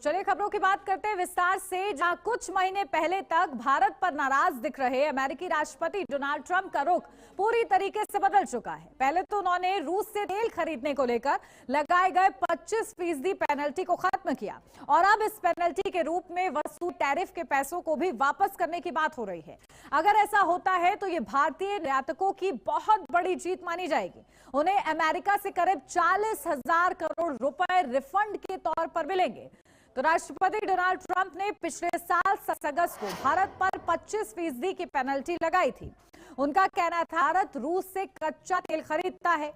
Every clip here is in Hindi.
चलिए खबरों की बात करते हैं विस्तार से। जहां कुछ महीने पहले तक भारत पर नाराज दिख रहे अमेरिकी राष्ट्रपति डोनाल्ड ट्रंप का रुख पूरी तरीके से बदल चुका है। पहले तो उन्होंने रूस से तेल खरीदने को लेकर लगाए गए 25% पेनल्टी को खत्म किया और अब इस पेनल्टी के रूप में वसूल टैरिफ के पैसों को भी वापस करने की बात हो रही है। अगर ऐसा होता है तो ये भारतीय निर्यातकों की बहुत बड़ी जीत मानी जाएगी। उन्हें अमेरिका से करीब 40,000 करोड़ रुपए रिफंड के तौर पर मिलेंगे। तो राष्ट्रपति डोनाल्ड ट्रंप ने पिछले साल 7 अगस्त को भारत पर 25% की पेनल्टी लगाई थी। उनका कहना था भारत रूस से कच्चा तेल खरीदता है,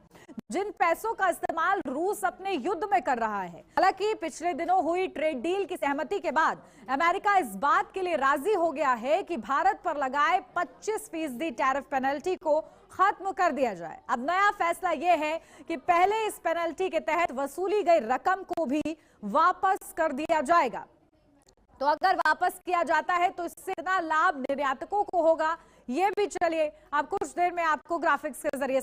जिन पैसों का इस्तेमाल रूस अपने युद्ध में कर रहा है। हालांकि पिछले दिनों हुई ट्रेड डील की सहमति के बाद अमेरिका इस बात के लिए राजी हो गया है कि भारत पर लगाए 25% टैरिफ पेनल्टी को खत्म कर दिया जाए। अब नया फैसला यह है कि पहले इस पेनल्टी के तहत वसूली गई रकम को भी वापस कर दिया जाएगा। तो अगर वापस किया जाता है तो इससे कितना लाभ निर्यातकों को होगा, ये भी चलिए आप कुछ देर में आपको ग्राफिक्स के जरिए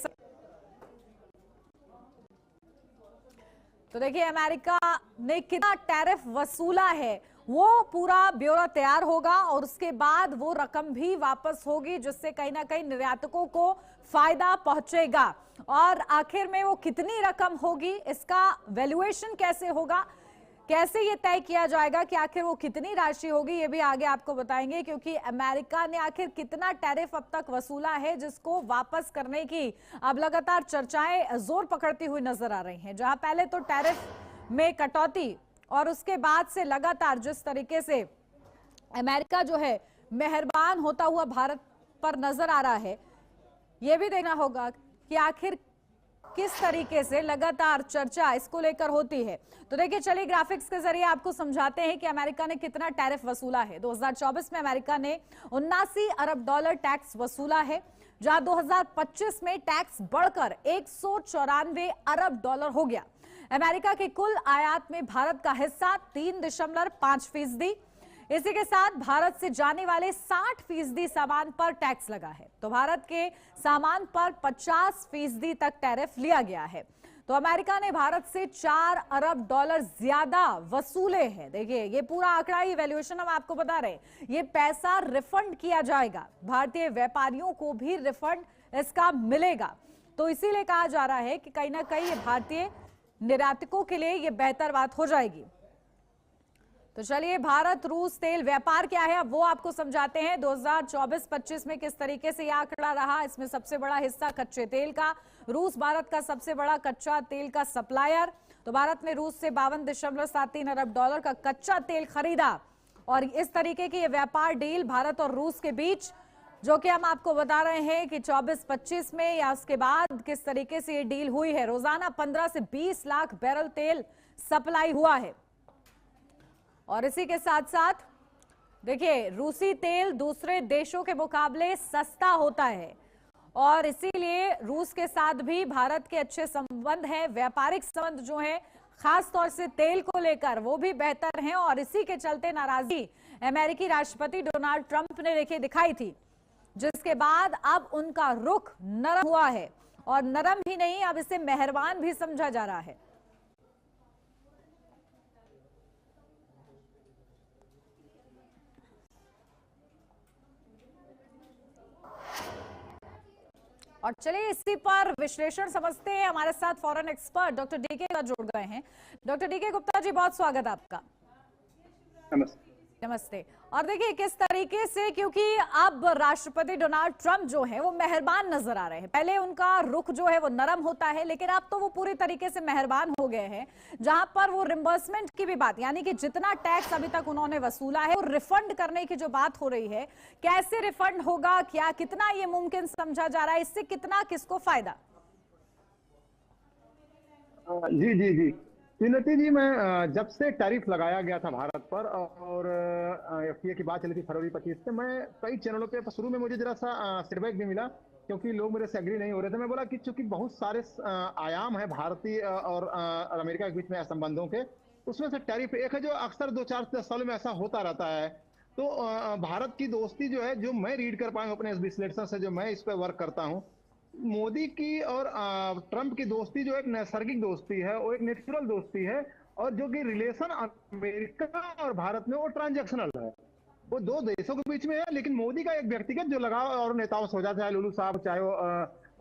तो देखिए अमेरिका ने कितना टैरिफ वसूला है वो पूरा ब्यौरा तैयार होगा और उसके बाद वो रकम भी वापस होगी, जिससे कहीं ना कहीं निर्यातकों को फायदा पहुंचेगा। और आखिर में वो कितनी रकम होगी, इसका वैल्यूएशन कैसे होगा, कैसे ये तय किया जाएगा कि आखिर वो कितनी राशि होगी, ये भी आगे आपको बताएंगे। क्योंकि अमेरिका ने आखिर कितना टैरिफ अब तक वसूला है जिसको वापस करने की अब लगातार चर्चाएं जोर पकड़ती हुई नजर आ रही हैं। जहां पहले तो टैरिफ में कटौती और उसके बाद से लगातार जिस तरीके से अमेरिका जो है मेहरबान होता हुआ भारत पर नजर आ रहा है, यह भी देखना होगा कि आखिर किस तरीके से लगातार चर्चा इसको लेकर होती है। तो देखिए चलिए ग्राफिक्स के जरिए आपको समझाते हैं कि अमेरिका ने कितना टैरिफ वसूला है। 2024 में अमेरिका ने 79 अरब डॉलर टैक्स वसूला है, जहां 2025 में टैक्स बढ़कर 194 अरब डॉलर हो गया। अमेरिका के कुल आयात में भारत का हिस्सा 3.5%। इसी के साथ भारत से जाने वाले 60% सामान पर टैक्स लगा है, तो भारत के सामान पर 50% तक टैरिफ लिया गया है। तो अमेरिका ने भारत से 4 अरब डॉलर ज्यादा वसूले हैं। देखिए ये पूरा आंकड़ा, ही वैल्यूएशन हम आपको बता रहे हैं। ये पैसा रिफंड किया जाएगा, भारतीय व्यापारियों को भी रिफंड इसका मिलेगा। तो इसीलिए कहा जा रहा है कि कहीं ना कहीं ये भारतीय निर्यातकों के लिए ये बेहतर बात हो जाएगी। तो चलिए भारत रूस तेल व्यापार क्या है अब वो आपको समझाते हैं। 2024-25 में किस तरीके से यह आंकड़ा रहा। इसमें सबसे बड़ा हिस्सा कच्चे तेल का, रूस भारत का सबसे बड़ा कच्चा तेल का सप्लायर। तो भारत ने रूस से 52.73 अरब डॉलर का कच्चा तेल खरीदा और इस तरीके की ये व्यापार डील भारत और रूस के बीच, जो कि हम आपको बता रहे हैं कि 24-25 में या उसके बाद किस तरीके से ये डील हुई है। रोजाना 15 से 20 लाख बैरल तेल सप्लाई हुआ है। और इसी के साथ साथ देखिए रूसी तेल दूसरे देशों के मुकाबले सस्ता होता है और इसीलिए रूस के साथ भी भारत के अच्छे संबंध हैं। व्यापारिक संबंध जो है खास तौर से तेल को लेकर वो भी बेहतर हैं और इसी के चलते नाराजगी अमेरिकी राष्ट्रपति डोनाल्ड ट्रंप ने देखिए दिखाई थी, जिसके बाद अब उनका रुख नरम हुआ है और नरम ही नहीं, अब इसे मेहरबान भी समझा जा रहा है। और चलिए इसी पर विश्लेषण समझते हैं। हमारे साथ foreign expert doctor DK Gupta जुड़ गए हैं। डॉक्टर डीके गुप्ता जी, बहुत स्वागत है आपका। नमस्ते। नमस्ते। और देखिए किस तरीके से, क्योंकि अब राष्ट्रपति डोनाल्ड ट्रंप जो है वो मेहरबान नजर आ रहे हैं। पहले उनका रुख जो है वो नरम होता है, लेकिन अब तो वो पूरी तरीके से मेहरबान हो गए हैं, जहां पर वो रिम्बर्समेंट की भी बात, यानी कि जितना टैक्स अभी तक उन्होंने वसूला है वो रिफंड करने की जो बात हो रही है, कैसे रिफंड होगा, क्या कितना ये मुमकिन समझा जा रहा है, इससे कितना किसको फायदा? जी जी जी श्रीमती जी, मैं जब से टैरिफ लगाया गया था भारत पर और एफटीए की बात चली थी फरवरी 25 से, मैं कई चैनलों पे शुरू में मुझे जरा सा फीडबैक भी मिला क्योंकि लोग मेरे से एग्री नहीं हो रहे थे। मैं बोला कि चूंकि बहुत सारे आयाम है भारतीय और अमेरिका के बीच में संबंधों के, उसमें से टैरिफ एक है जो अक्सर 2-4 सालों में ऐसा होता रहता है। तो भारत की दोस्ती जो है, जो मैं रीड कर पाऊँ अपने विश्लेषण से, जो मैं इस पर वर्क करता हूँ, मोदी की और ट्रंप की दोस्ती जो एक नैसर्गिक दोस्ती है, वो एक नेचुरल दोस्ती है और जो कि रिलेशन अमेरिका और भारत में वो ट्रांजैक्शनल है, वो दो देशों के बीच में है। लेकिन मोदी का एक व्यक्तिगत जो लगाव और नेताओं से हो जाता है, लुलू साहब चाहे वो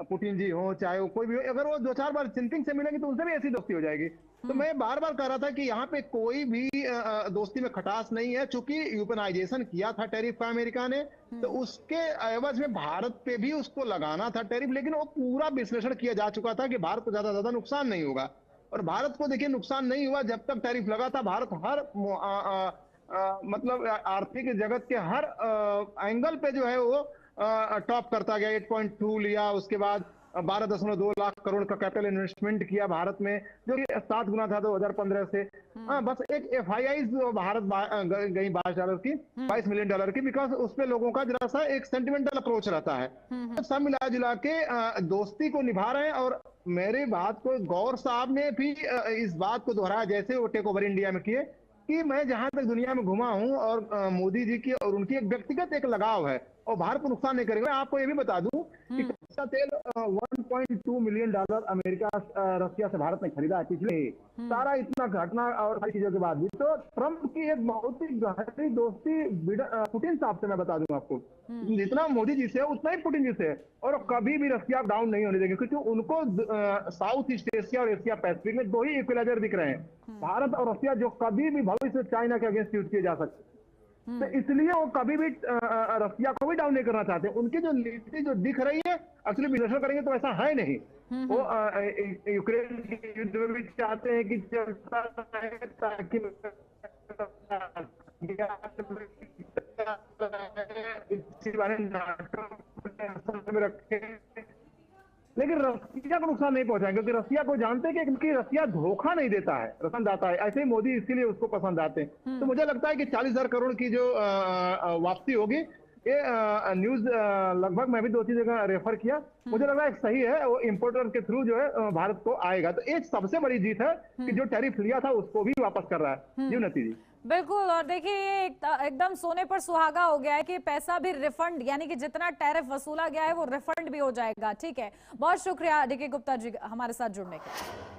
पुतिन जी हो, चाहे वो कोई भी हो, अगर वो 2-4 बार जिनपिंग से मिलेंगे तो उनसे भी ऐसी दोस्ती हो जाएगी। तो मैं बार बार कह रहा था कि यहाँ पे कोई भी दोस्ती में खटास नहीं है। चूंकि यूपनाइजेशन किया था टैरिफ का अमेरिका ने, तो उसके एवज में भारत पे भी उसको लगाना था टैरिफ, लेकिन वो पूरा विश्लेषण किया जा चुका था कि भारत को ज्यादा नुकसान नहीं होगा। और भारत को देखिए नुकसान नहीं हुआ। जब तक टैरिफ लगा था भारत हर मतलब आर्थिक जगत के हर एंगल पे जो है वो टॉप करता गया। 8.2 लिया, उसके बाद 12.2 लाख करोड़ का कैपिटल इन्वेस्टमेंट किया भारत में, जो कि 7 गुना था 2015 से। बस एक FII भारत गई $22 की, $22 मिलियन की, बिकॉज उस पे लोगों का जरा सा एक सेंटिमेंटल अप्रोच रहता है। तो सब मिला जुला के दोस्ती को निभा रहे हैं। और मेरी बात को गौर साहब ने भी इस बात को दोहराया, जैसे वो टेक ओवर इंडिया में किए, कि मैं जहां तक दुनिया में घुमा हूं और मोदी जी की और उनकी एक व्यक्तिगत एक लगाव है और भारत को नुकसान नहीं करेगा। मैं आपको ये भी बता दूं कि कच्चा तेल $1.2 मिलियन अमेरिका रशिया से भारत ने खरीदा है पिछले ही। सारा इतना घटना और सारी चीजों के बाद भी तो ट्रंप की एक बहुत ही गहरी दोस्ती पुतिन साहब से मैं बता दूं आपको, जितना मोदी जी से है उतना ही पुतिन जी से है। और कभी भी रशिया डाउन नहीं होने देंगे, क्योंकि उनको साउथ ईस्ट एशिया और एशिया पैसिफिक में 2 ही इक्वलाइजर दिख रहे हैं, भारत और रशिया, जो कभी भी भविष्य में चाइना के अगेंस्ट यूज किए जा सकते। तो इसलिए वो कभी भी रशिया को भी डाउन नहीं करना चाहते। उनकी जो नीति जो दिख रही है, एक्चुअली विश्लेषण करेंगे तो ऐसा है नहीं। वो यूक्रेन के युद्ध में भी चाहते हैं कि चलता रहे, ताकि इसी बारे में रखे, लेकिन रसिया को नुकसान नहीं पहुंचाएंगे, क्योंकि रसिया को जानते हैं कि क्योंकि रसिया धोखा नहीं देता है, पसंद आता है। ऐसे ही मोदी इसीलिए उसको पसंद आते हैं। तो मुझे लगता है कि 40,000 करोड़ की जो वापसी होगी, ये न्यूज लगभग मैं भी 2-3 जगह रेफर किया, मुझे लग रहा है सही है। वो इंपोर्टर के थ्रू जो है भारत को आएगा। तो एक सबसे बड़ी जीत है कि जो टैरिफ लिया था उसको भी वापस कर रहा है। जी उन्नति जी। बिल्कुल। और देखिए ये एकदम सोने पर सुहागा हो गया है कि पैसा भी रिफंड, यानी कि जितना टैरिफ वसूला गया है वो रिफंड भी हो जाएगा। ठीक है, बहुत शुक्रिया DK गुप्ता जी हमारे साथ जुड़ने के लिए।